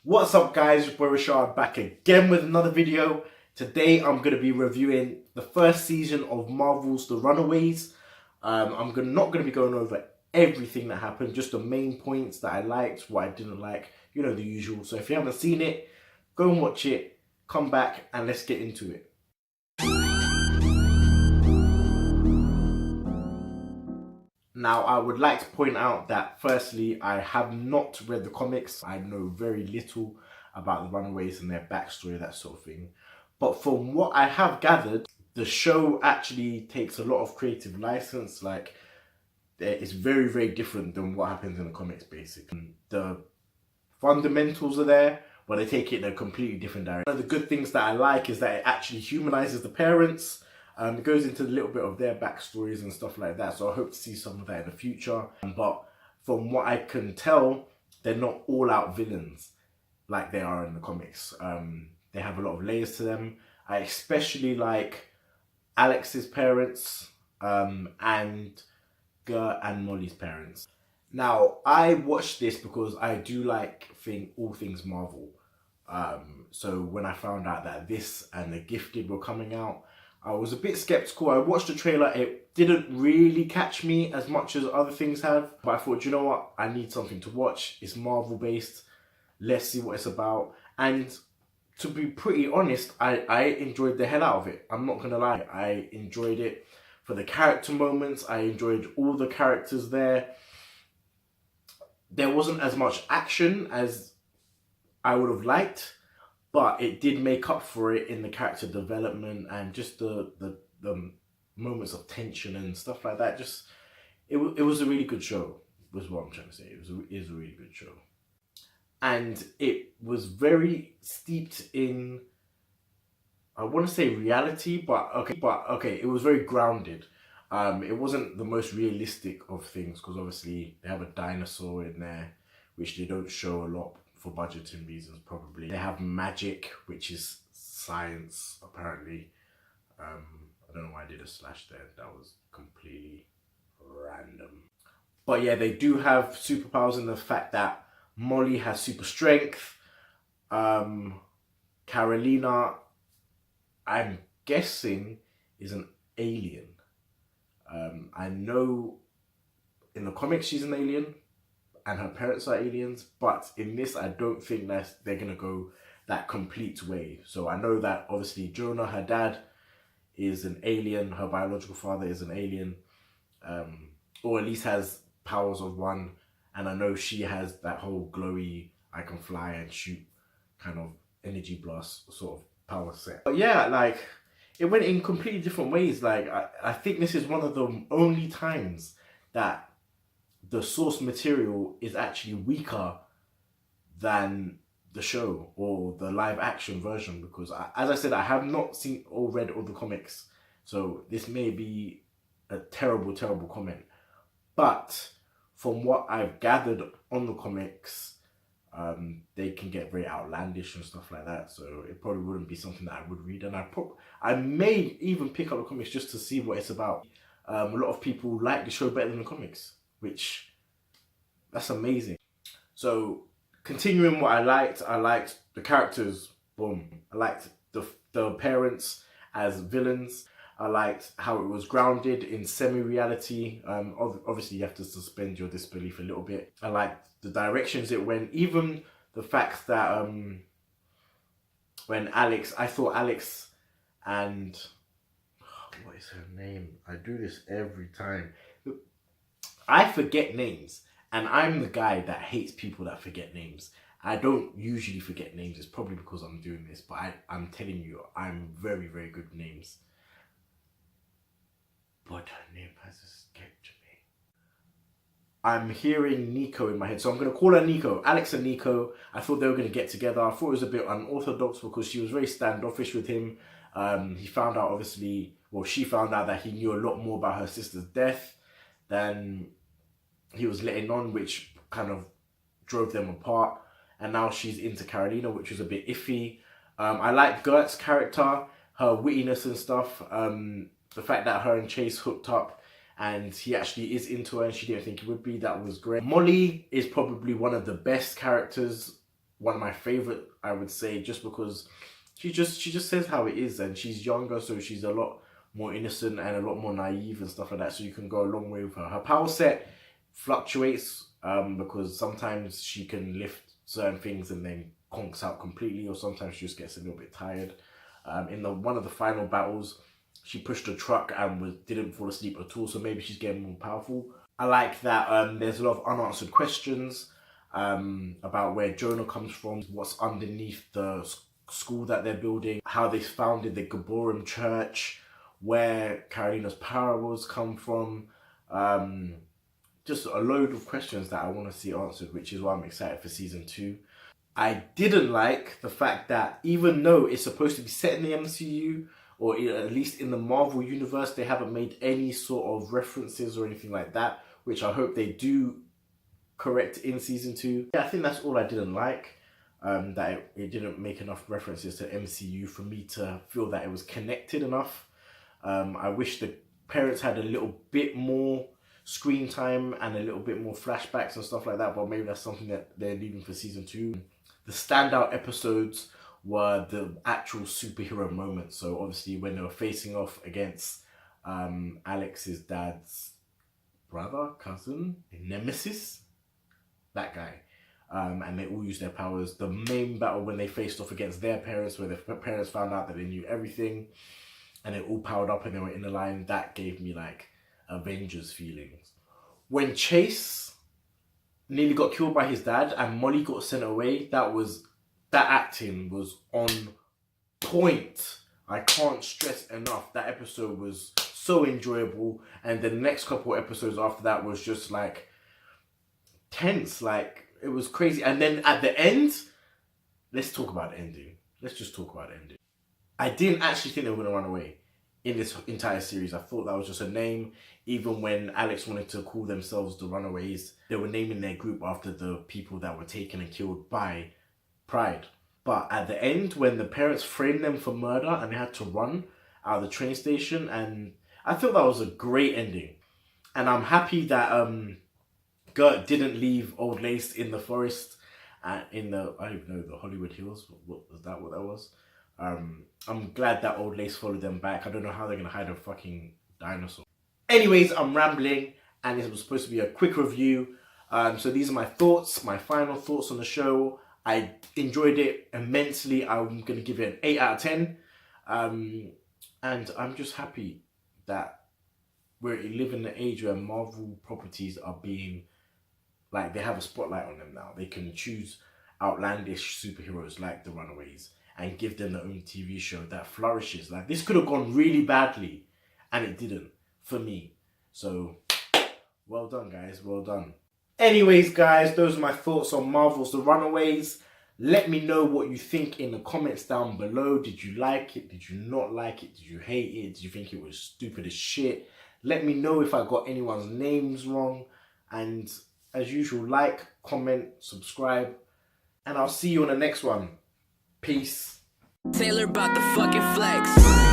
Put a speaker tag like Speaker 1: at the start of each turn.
Speaker 1: What's up guys, your boy Rashad back again with another video. Today I'm going to be reviewing the first season of Marvel's The Runaways. Not going to be going over everything that happened, just the main points that I liked, what I didn't like, you know, the usual. So if you haven't seen it, go and watch it, come back and let's get into it. Now, I would like to point out that firstly, I have not read the comics. I know very little about the Runaways and their backstory, that sort of thing. But from what I have gathered, the show actually takes a lot of creative license. Like, it's very, very different than what happens in the comics, basically. The fundamentals are there, but they take it in a completely different direction. One of the good things that I like is that it actually humanizes the parents. It goes into a little bit of their backstories and stuff like that, so I hope to see some of that in the future. But from what I can tell, they're not all out villains like they are in the comics. They have a lot of layers to them. I especially like Alex's parents and Gert and Molly's parents. Now, I watched this because I do like all things Marvel. So when I found out that this and The Gifted were coming out, I was a bit skeptical. I watched the trailer. It didn't really catch me as much as other things have. But I thought, you know what? I need something to watch. It's Marvel based. Let's see what it's about. And to be pretty honest, I enjoyed the hell out of it. I'm not going to lie. I enjoyed it for the character moments. I enjoyed all the characters there. There wasn't as much action as I would have liked, but it did make up for it in the character development and just the moments of tension and stuff like that. Just it was a really good show, was what I'm trying to say. It is a really good show. And it was very steeped in, I want to say reality, but okay, it was very grounded. It wasn't the most realistic of things because obviously they have a dinosaur in there, which they don't show a lot for budgeting reasons probably. They have magic, which is science apparently. I don't know why I did a slash there. That was completely random. But yeah, they do have superpowers in the fact that Molly has super strength. Carolina, I'm guessing, is an alien. I know in the comics she's an alien and her parents are aliens, but in this I don't think that they're gonna go that complete way. So I know that obviously Jonah, her dad, is an alien, her biological father is an alien, or at least has powers of one, and I know she has that whole glowy, I can fly and shoot kind of energy blast sort of power set. But yeah, like, it went in completely different ways. Like, I think this is one of the only times that the source material is actually weaker than the show or the live action version, because as I said, I have not seen or read all the comics, so this may be a terrible comment, but from what I've gathered on the comics, they can get very outlandish and stuff like that, so it probably wouldn't be something that I would read, and I may even pick up the comics just to see what it's about. A lot of people like the show better than the comics, which, that's amazing. So continuing what I liked the characters, boom. I liked the parents as villains. I liked how it was grounded in semi-reality. Obviously you have to suspend your disbelief a little bit. I liked the directions it went, even the fact that when I thought Alex and, what is her name? I do this every time. I forget names, and I'm the guy that hates people that forget names. I don't usually forget names. It's probably because I'm doing this, but I'm telling you, I'm very, very good with names. But her name has escaped me. I'm hearing Nico in my head, so I'm going to call her Nico. Alex and Nico, I thought they were going to get together. I thought it was a bit unorthodox because she was very standoffish with him. He found out, obviously, well, she found out that he knew a lot more about her sister's death than he was letting on, which kind of drove them apart. And now she's into Carolina, which was a bit iffy. I like Gert's character, her wittiness and stuff. The fact that her and Chase hooked up and he actually is into her and she didn't think he would be, that was great. Molly is probably one of the best characters one of my favorite, I would say, just because she just says how it is, and she's younger, so she's a lot more innocent and a lot more naive and stuff like that. So you can go a long way with her. Her power set fluctuates because sometimes she can lift certain things and then conks out completely, or sometimes she just gets a little bit tired. In one of the final battles, she pushed a truck and didn't fall asleep at all, so maybe she's getting more powerful. I like that there's a lot of unanswered questions about where Jonah comes from, what's underneath the school that they're building, how they founded the Gaborim church, where Carolina's parables come from. Just a load of questions that I want to see answered, which is why I'm excited for season 2. I didn't like the fact that even though it's supposed to be set in the MCU, or at least in the Marvel universe, they haven't made any sort of references or anything like that, which I hope they do correct in season 2. Yeah, I think that's all I didn't like. That it didn't make enough references to MCU for me to feel that it was connected enough. I wish the parents had a little bit more screen time and a little bit more flashbacks and stuff like that, but maybe that's something that they're leaving for season 2. The standout episodes were the actual superhero moments. So obviously when they were facing off against Alex's dad's brother, cousin, nemesis, that guy. And they all used their powers. The main battle when they faced off against their parents, where their parents found out that they knew everything and they all powered up and they were in the line, that gave me like Avengers feelings. When Chase nearly got killed by his dad and Molly got sent away, that acting was on point. I can't stress enough. That episode was so enjoyable, and the next couple episodes after that was just like tense. Like, it was crazy. And then at the end, let's talk about the ending. Let's just talk about the ending. I didn't actually think they were going to run away in this entire series. I thought that was just a name. Even when Alex wanted to call themselves the Runaways, they were naming their group after the people that were taken and killed by Pride. But at the end, when the parents framed them for murder and they had to run out of the train station, and I thought that was a great ending. And I'm happy that Gert didn't leave Old Lace in the forest, in the, I don't even know, the Hollywood Hills. What that was? I'm glad that Old Lace followed them back. I don't know how they're going to hide a fucking dinosaur. Anyways, I'm rambling, and it was supposed to be a quick review. So these are my thoughts, my final thoughts on the show. I enjoyed it immensely. I'm going to give it an 8 out of 10. And I'm just happy that we live in an age where Marvel properties are being, like, they have a spotlight on them now. They can choose outlandish superheroes like the Runaways and give them their own TV show that flourishes. Like, this could have gone really badly, and it didn't, for me. So, well done, guys. Well done. Anyways, guys, those are my thoughts on Marvel's The Runaways. Let me know what you think in the comments down below. Did you like it? Did you not like it? Did you hate it? Did you think it was stupid as shit? Let me know if I got anyone's names wrong. And as usual, like, comment, subscribe, and I'll see you on the next one. Peace.
Speaker 2: Taylor about the fucking flex.